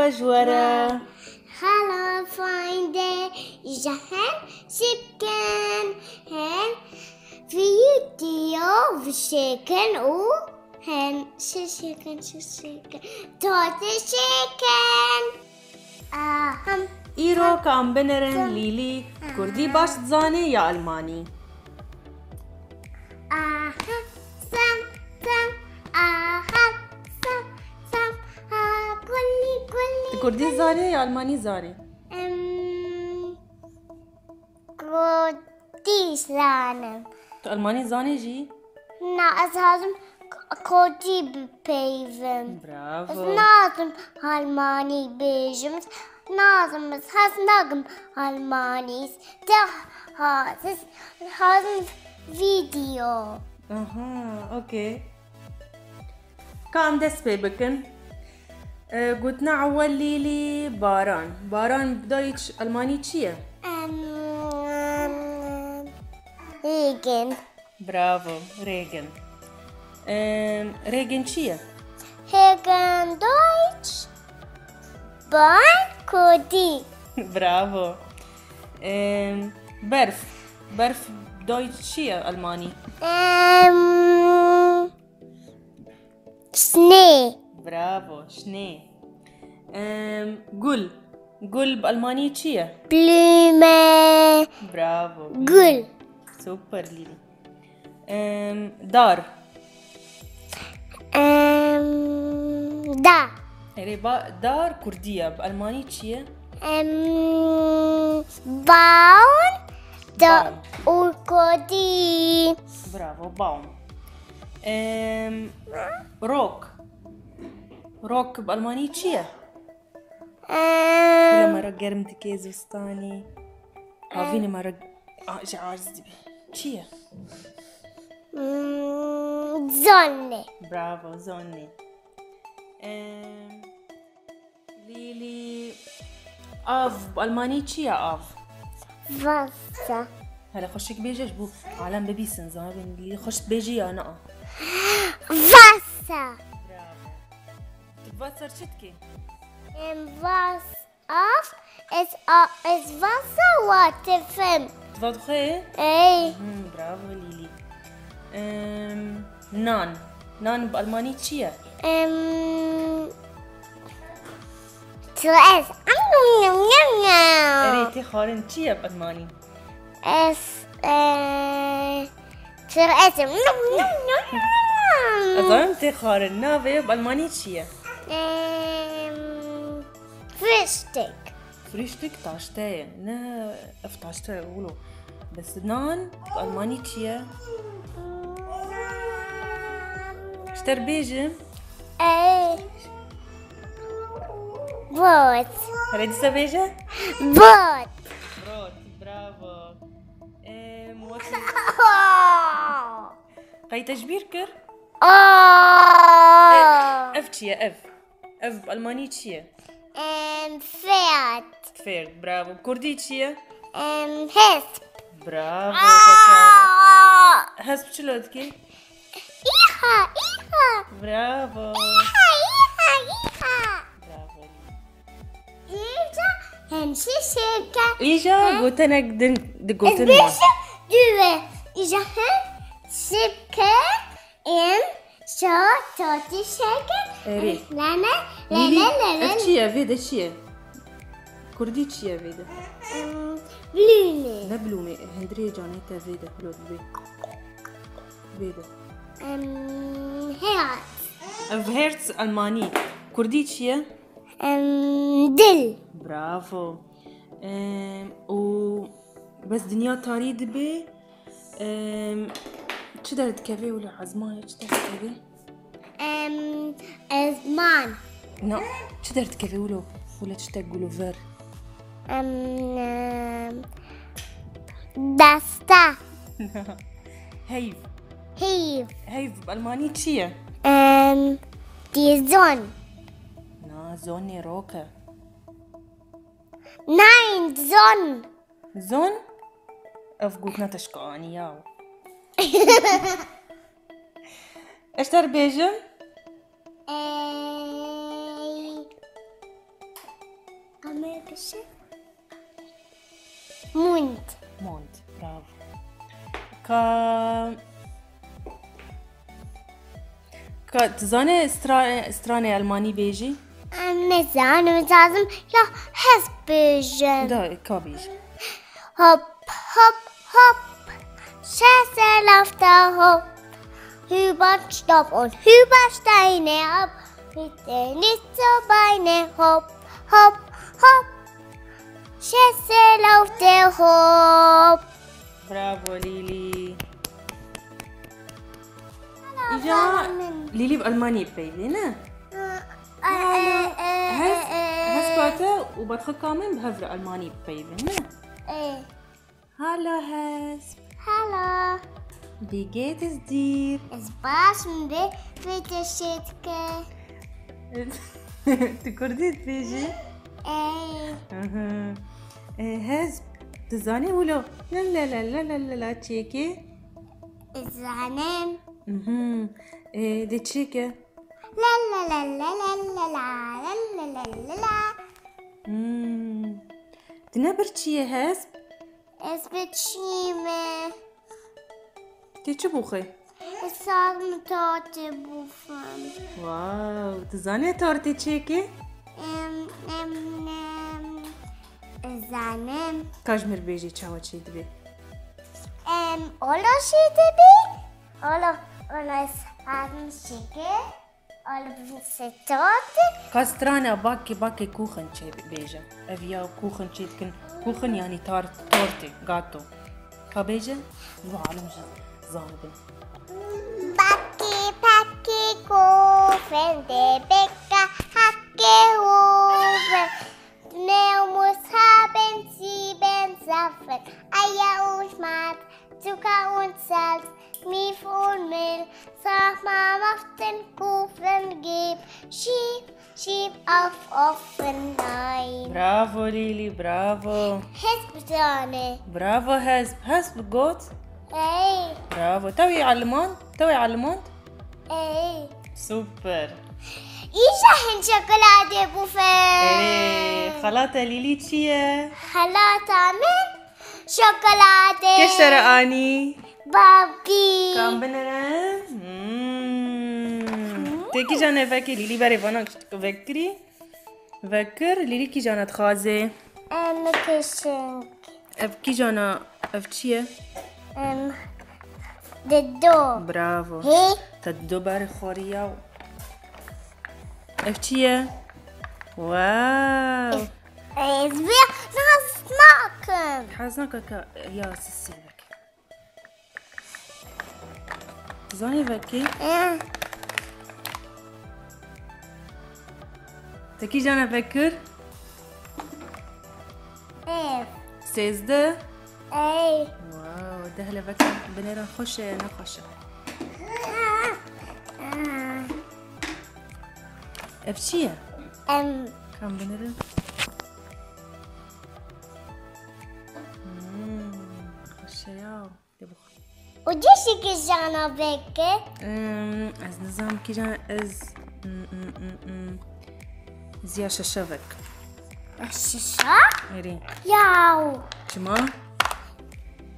وجورة. Hallo Freunde, ich habe schicken فيديو وشيكن شيكن توت شيكن إيرو كام بنرن ليلي كردي باش تزاني يا ألماني. كردي زاني يا ألماني زاني؟ كردي زانم. ألماني زاني جي؟ نا لازم كردي ببيفن. برافو. لازم ألماني بيجم. لازم بس نغم ألماني. هذا فيديو. أها أوكي. كام دست بيبكن؟ قلتنا أول ليلي باران بدايتش ألماني تشيه؟ ريجن. برافو ريجن. ريجن تشيه؟ ريجن دويتش باران كردي. برافو. برف بدايتش تشيه ألماني؟ سني. برافو شني. قل بألماني تشيه؟ بلومة. برافو قل. سوبر ليلي. دار دار كردية بألماني تشيه؟ باون دا وكردي. برافو باوم. روك بألماني تشيه؟ كل مرة قرمت كيز وسطاني هافيني مرة عارز دبي تشيه؟ زوني. برافو زوني. ليلي آف بألماني تشيه آف؟ فاسا. هلا خشك بيجيش بو عالم ببيسن زابن اللي خشت بيجي أنا فاسا. برافو. تبصر شتكي؟ واس أف is Wasser water فهمت. تفضخي؟ اي. برافو ليلي. نان بألماني تشيه؟ ترأس. ريتي خارن تشيه بألماني؟ ترأس. أظن تخارن نافي بألماني تشيه؟ فريشتك طاشتاية نا افتاشتاية أقوله بس نان بألماني تشيه؟ اشتر بيجم؟ اي. بوت. هلا ديسا بيجة؟ بوت. برافو. قاي تجبير كر؟ اف تشيه اف بألماني تشيه؟ فيرد. برافو. كردي تشيه؟ هسب. برافو كاكا. هسب شلودكي؟ إيها. برافو. إيها. برافو. إيجا هنشي شيكا. إيجا قلت أنا قلت دوه. إيجا شيكا شو توتي شيكا. لا. تشيه فيدا تشيه؟ كردي تشيه فيدا؟ بلومي. لا بلومي هندري جانيتا فيدا كلود فيدا. هيرتس ألماني. كردي تشيه؟ دل. برافو. و بس دنيا تاري دبي تقدر تكفي ولا عزمان تقدر تكفي؟ أزمان. لا تقدر تكفي ولا تقولوا فر؟ دستا. هيف بألماني تشيه؟ دي زون. زوني روكا. ناين زون. أفقوتنا تشكاني ياو. اشتر بيجم؟ بشه موند برافو. تزاني استراني ألماني بيجي؟ نزانم لازم يا حس بيجن دا كا بيجي؟ هوب هوب هوب شاسه لفته هوب Hüber stopp und Hüber Steine ab. Bitte nicht so Beine. Hopp, hopp, hopp. Schätze auf der Hopp. برافو ليلي. إجا ليلي بألماني ببيلينا. هس باتا وبدخل كامل بهفر ألماني ببيلينا. Hallo هس. Hallo. Wie geht es dir? Es passt mir bitte Schätze. Du كردî تبيجي؟ هز تزاني ولو لا لا لا لا لا لا تشيكي زانم. دي تشيكي لا لا لا لا لا لا لا لا لا. تنبر تشيه هز؟ Es beschäme. تشبوخي Es sagen Torte buffen. واو تزاني تورتي تشيكي؟ زنم. كاجمر بيجي تشاوى تشي دبي Ola schicke bi? Ola es haben schicke. Ola bisse Torte. كاسترانا باكي كوخن تشي بيجا افيا كوخن تشي تكن كوخن يعني تورتي غاتو كابيجا وعالم زانبن Backe Kuchen, der Bäcker hat gehoben. Mehr muss haben 7 Sachen, Eier und Schmarrn, Zucker und Salz, Milch und Mehl. Sag mal, auf den Kuchen gib, schieb auf offen rein. برافو ليلي برافو Hesbjörne. برافو هسب جوت Hey, برافو توي علمون hey. سوبر Ich habe Schokolade buffet. خلاطة ليلي تشيه خلاطة من شوكولاتة. كشترى اني بابكي. كم بنرن تيكي جانا فكري ليلي بري فانا فكر ليلي كي جانا تخازي كشنك. اف كي جانا اف تشيه ددو. برافو هي. تدو بري خورياو اف تشيه واو Es wird noch snacken. حازناك يا سيسيلك زاني فكي تكي جانا فكر سيزده اي. واو دهلا فكر بنيرا خوشة نخوشة افشيه كم بنيرا خوشة ياو دبخ وديش كيجانا بكي. از نظام كي جانا از زيا ششفك الشاشة. ايري ياو. شما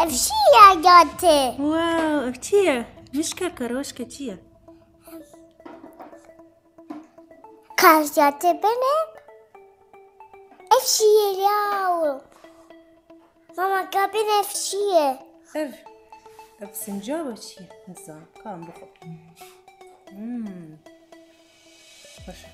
افشي يا جاتي. واو افتيه مشكا كروشكا تشيه Kaç jatı benim? Efşiye yahu. Mama kabin efşiye. اف سنجابة تشيه نظام كان بخو خوشة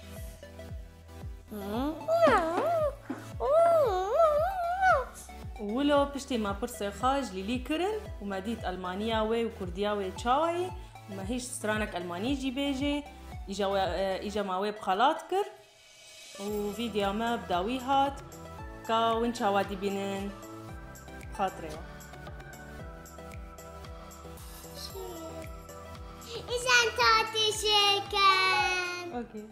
ولو بشتي ما برسي خاج ليلي كرن ومديت ألمانياوي وكردياوي تشاوي وما هيش سرانك ألماني جي بيجي إجا ماوي بخلاط كر وفيديو ما بداوي هات كا وين شاوادي بينن خاطري İzan tatlı şeker. اوكي